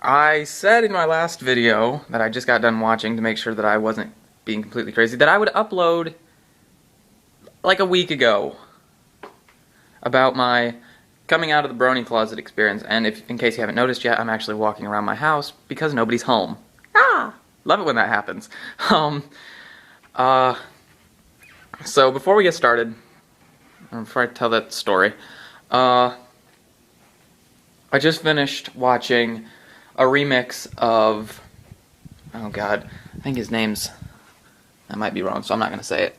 I said in my last video that I just got done watching to make sure that I wasn't being completely crazy, that I would upload like a week ago about my coming out of the brony closet experience. And if, in case you haven't noticed yet, I'm actually walking around my house because nobody's home. Ah! Love it when that happens. So before we get started, before I tell that story, I just finished watching a remix of, oh god, I think his name's, I might be wrong, so I'm not going to say it.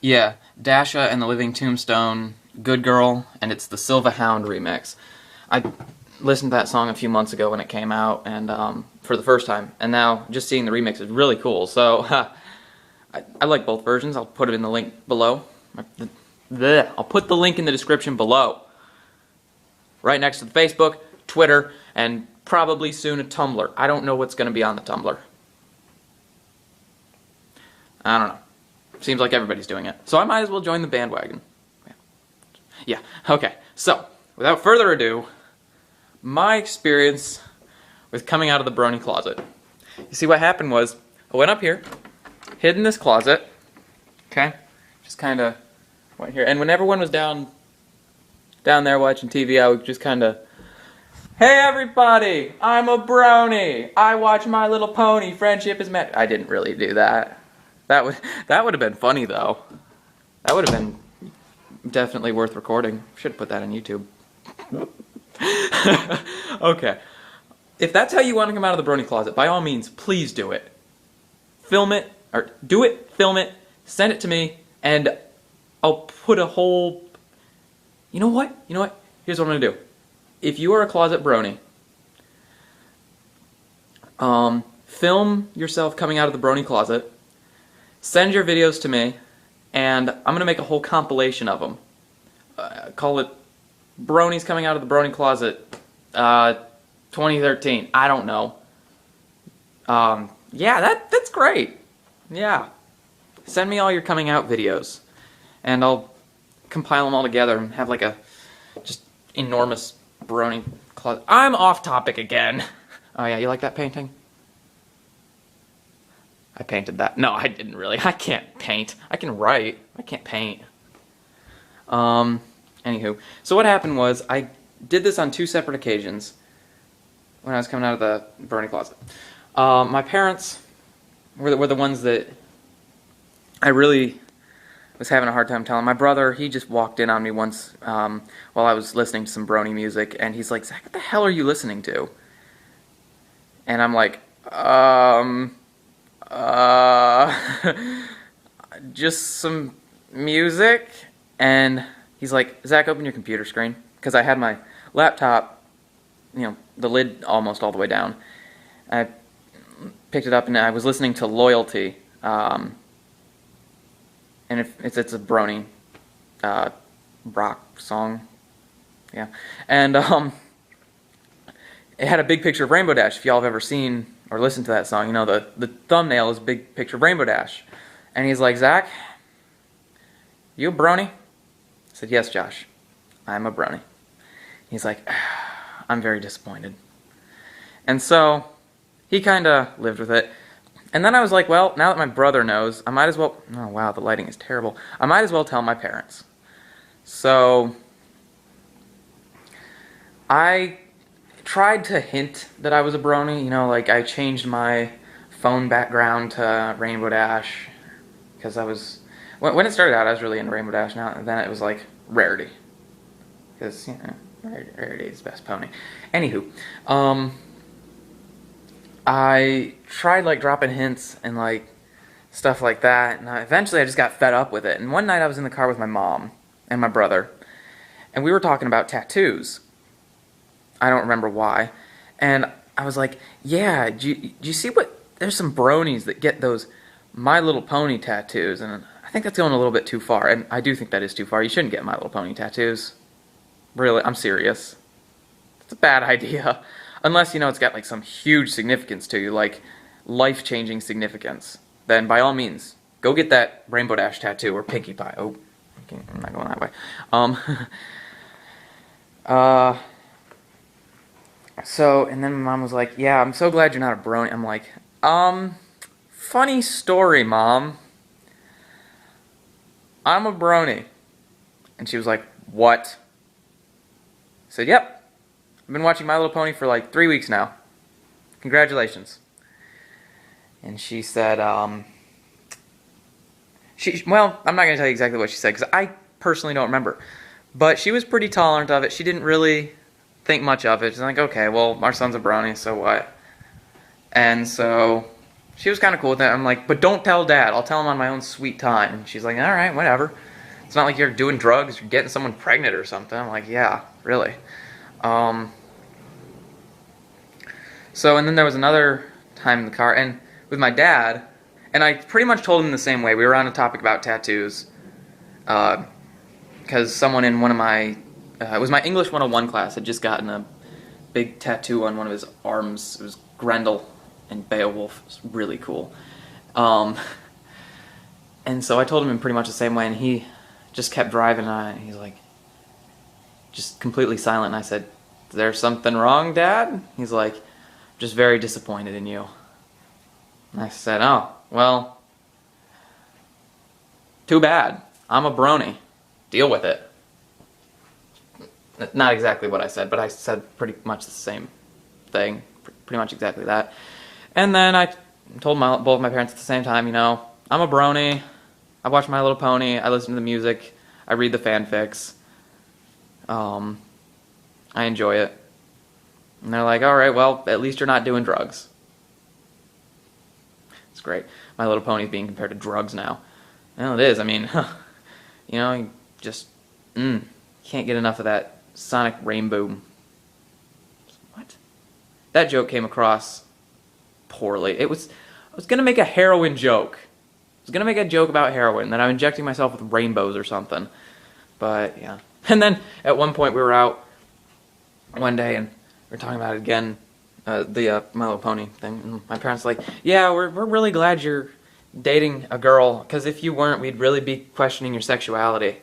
Yeah, Dasha and the Living Tombstone, Good Girl, and it's the Silva Hound remix. I listened to that song a few months ago when it came out, and for the first time, and now just seeing the remix is really cool. So I like both versions. I'll put it in the link below. I'll put the link in the description below, right next to the Facebook, Twitter, and probably soon a Tumblr. I don't know what's going to be on the Tumblr. I don't know. Seems like everybody's doing it. So I might as well join the bandwagon. Yeah, okay. So, without further ado, my experience with coming out of the brony closet. You see, what happened was, I went up here, hid in this closet, okay? Just kind of went here. And when everyone was down there watching TV, I would just kind of, hey everybody, I'm a brony. I watch My Little Pony, Friendship is Magic. I didn't really do that. That would have been funny though. That would have been definitely worth recording. Should have put that on YouTube. Okay. If that's how you want to come out of the brony closet, by all means, please do it. Film it, or do it, film it, send it to me, and I'll put a whole... You know what? Here's what I'm going to do. If you are a closet brony, film yourself coming out of the brony closet, send your videos to me, and I'm going to make a whole compilation of them. Call it Bronies Coming Out of the Brony Closet 2013. I don't know. Yeah, that's great. Yeah. Send me all your coming out videos, and I'll compile them all together and have like a just enormous brony closet. I'm off topic again. Oh yeah, you like that painting? I painted that. No, I didn't really. I can't paint. I can write. I can't paint. Anywho. So what happened was, I did this on 2 separate occasions when I was coming out of the brony closet. My parents were the ones that I really was having a hard time telling. My brother, he just walked in on me once while I was listening to some brony music, and he's like, Zach, what the hell are you listening to? And I'm like, just some music. And he's like, Zach, open your computer screen, because I had my laptop, the lid almost all the way down. I picked it up and I was listening to Loyalty, and it's a brony rock song, yeah. And it had a big picture of Rainbow Dash. If y'all have ever seen or listened to that song, the thumbnail is a big picture of Rainbow Dash. And he's like, Zach, you a brony? I said, yes, Josh, I'm a brony. He's like, I'm very disappointed. And so he kind of lived with it. And then I was like, well, now that my brother knows, I might as well, oh wow, the lighting is terrible. I might as well tell my parents. So I tried to hint that I was a brony, like I changed my phone background to Rainbow Dash, because I was, when it started out I was really into Rainbow Dash now, and then it was like Rarity, because, Rarity is the best pony. Anywho, I tried like dropping hints and like stuff like that, and eventually I just got fed up with it. And one night I was in the car with my mom and my brother, and we were talking about tattoos. I don't remember why. And I was like, yeah, do you see what, there's some bronies that get those My Little Pony tattoos, and I think that's going a little bit too far. And I do think that is too far. You shouldn't get My Little Pony tattoos. Really, I'm serious. It's a bad idea. Unless, it's got like some huge significance to you, like life-changing significance. Then by all means, go get that Rainbow Dash tattoo or Pinkie Pie. Oh, I'm not going that way. So, and then my mom was like, yeah, I'm so glad you're not a brony. I'm like, funny story, Mom. I'm a brony. And she was like, what? I said, yep. I've been watching My Little Pony for like 3 weeks now. Congratulations. And she said, well, I'm not going to tell you exactly what she said, because I personally don't remember. But she was pretty tolerant of it. She didn't really think much of it. She's like, okay, well, our son's a brony, so what? And so she was kind of cool with that. I'm like, but don't tell Dad. I'll tell him on my own sweet time. And she's like, all right, whatever. It's not like you're doing drugs or getting someone pregnant or something. I'm like, yeah, really. So, and then there was another time in the car, and with my dad, and I pretty much told him the same way. We were on a topic about tattoos, because someone in one of my, it was my English 101 class, had just gotten a big tattoo on one of his arms. It was Grendel and Beowulf. It was really cool. And so I told him in pretty much the same way, and he just kept driving, and he's like, just completely silent, and I said, is there something wrong, Dad? He's like, just very disappointed in you. And I said, oh, well, too bad. I'm a brony. Deal with it. Not exactly what I said, but I said pretty much the same thing. Pretty much exactly that. And then I told both my parents at the same time, you know, I'm a brony. I watch My Little Pony. I listen to the music. I read the fanfics. I enjoy it. And they're like, alright, well, at least you're not doing drugs. It's great. My Little Pony is being compared to drugs now. Well, it is. I mean, you know, you just, can't get enough of that Sonic Rainbow. What? That joke came across poorly. I was going to make a heroin joke. I was going to make a joke about heroin, that I'm injecting myself with rainbows or something. But, yeah. And then, at one point, we were out one day, and we were talking about it again, the My Little Pony thing, and my parents were like, yeah, we're really glad you're dating a girl, because if you weren't, we'd really be questioning your sexuality.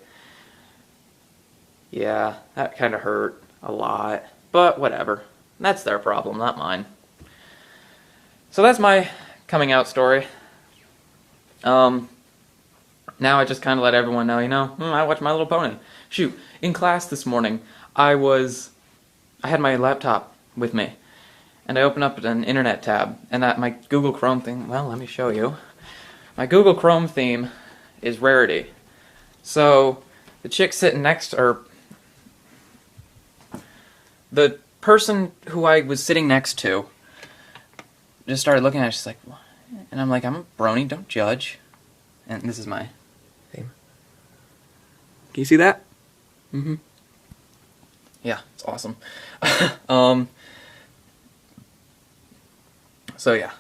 Yeah, that kind of hurt a lot, but whatever. That's their problem, not mine. So that's my coming out story. Now I just kind of let everyone know, you know, I watch My Little Pony. Shoot, in class this morning, I had my laptop with me, and I opened up an internet tab, and my Google Chrome thing, well, let me show you. My Google Chrome theme is Rarity. So, the chick sitting next, or the person who I was sitting next to just started looking at it, she's like, what? And I'm like, I'm a brony, don't judge. And this is my theme. Can you see that? Mm-hmm. Yeah, it's awesome. So yeah.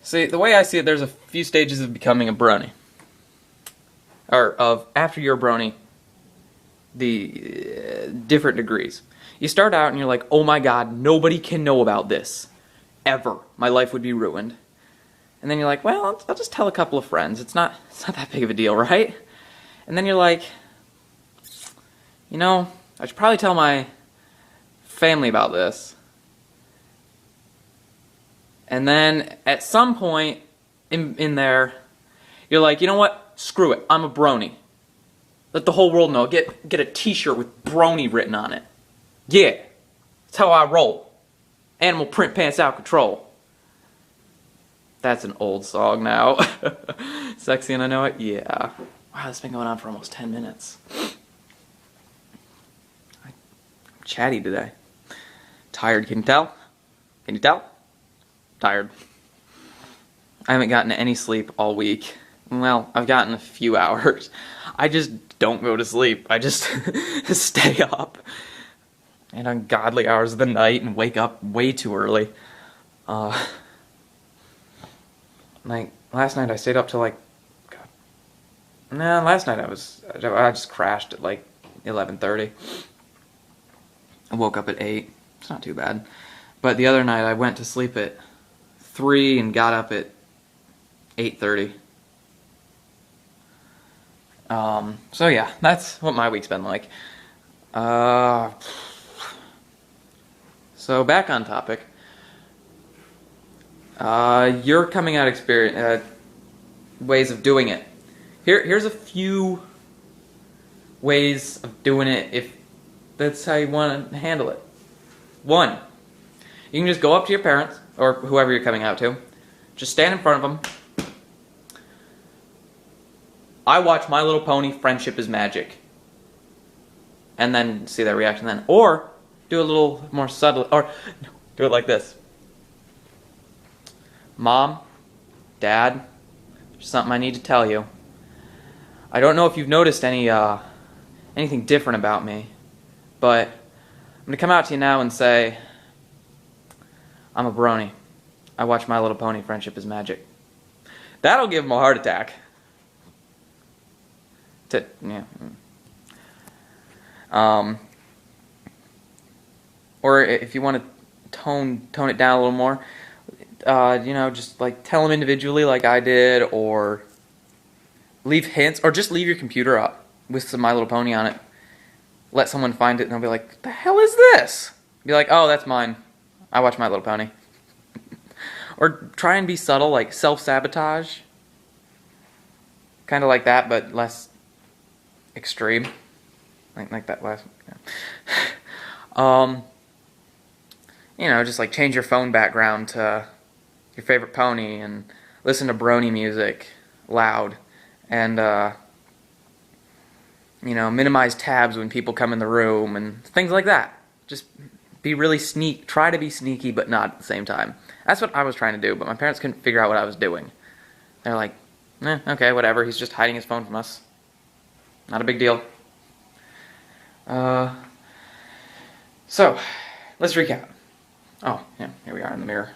See, the way I see it, there's a few stages of becoming a brony. Or of, after you're a brony, the different degrees. You start out and you're like, oh my god, nobody can know about this. Ever. My life would be ruined. And then you're like, well, I'll just tell a couple of friends. It's not that big of a deal, right? And then you're like, you know, I should probably tell my family about this. And then at some point in there, you're like, you know what? Screw it. I'm a brony. Let the whole world know. Get a t-shirt with brony written on it. Yeah. That's how I roll. Animal print pants out control. That's an old song now. Sexy and I know it? Yeah. Wow, this has been going on for almost 10 minutes. I'm chatty today. Tired, can you tell? Can you tell? Tired. I haven't gotten any sleep all week. Well, I've gotten a few hours. I just don't go to sleep. I just stay up. And ungodly hours of the night and wake up way too early. Like, last night I stayed up till like, God. Nah, last night I just crashed at like 11:30. I woke up at 8. It's not too bad. But the other night I went to sleep at 3 and got up at 8:30. So yeah, that's what my week's been like. So back on topic. Your coming out experience, ways of doing it. Here's a few ways of doing it if that's how you want to handle it. One, you can just go up to your parents or whoever you're coming out to. Just stand in front of them. I watch My Little Pony, Friendship is Magic. And then see their reaction then. Or do a little more subtle, or do it like this. Mom, Dad, there's something I need to tell you. I don't know if you've noticed anything different about me, but I'm going to come out to you now and say, I'm a brony. I watch My Little Pony, Friendship is Magic. That'll give them a heart attack. Yeah. Or if you want to tone it down a little more, just like tell them individually like I did, or leave hints, or just leave your computer up with some My Little Pony on it. Let someone find it and they'll be like, "What the hell is this?" Be like, "Oh, that's mine. I watch My Little Pony." Or try and be subtle, like self-sabotage. Kind of like that, but less extreme. Like that last one. Just like change your phone background to your favorite pony and listen to brony music loud, and minimize tabs when people come in the room and things like that. Just be really try to be sneaky, but not at the same time. That's what I was trying to do, but my parents couldn't figure out what I was doing. They're like, okay, whatever, he's just hiding his phone from us. Not a big deal. So, let's recap. Oh, yeah, here we are in the mirror.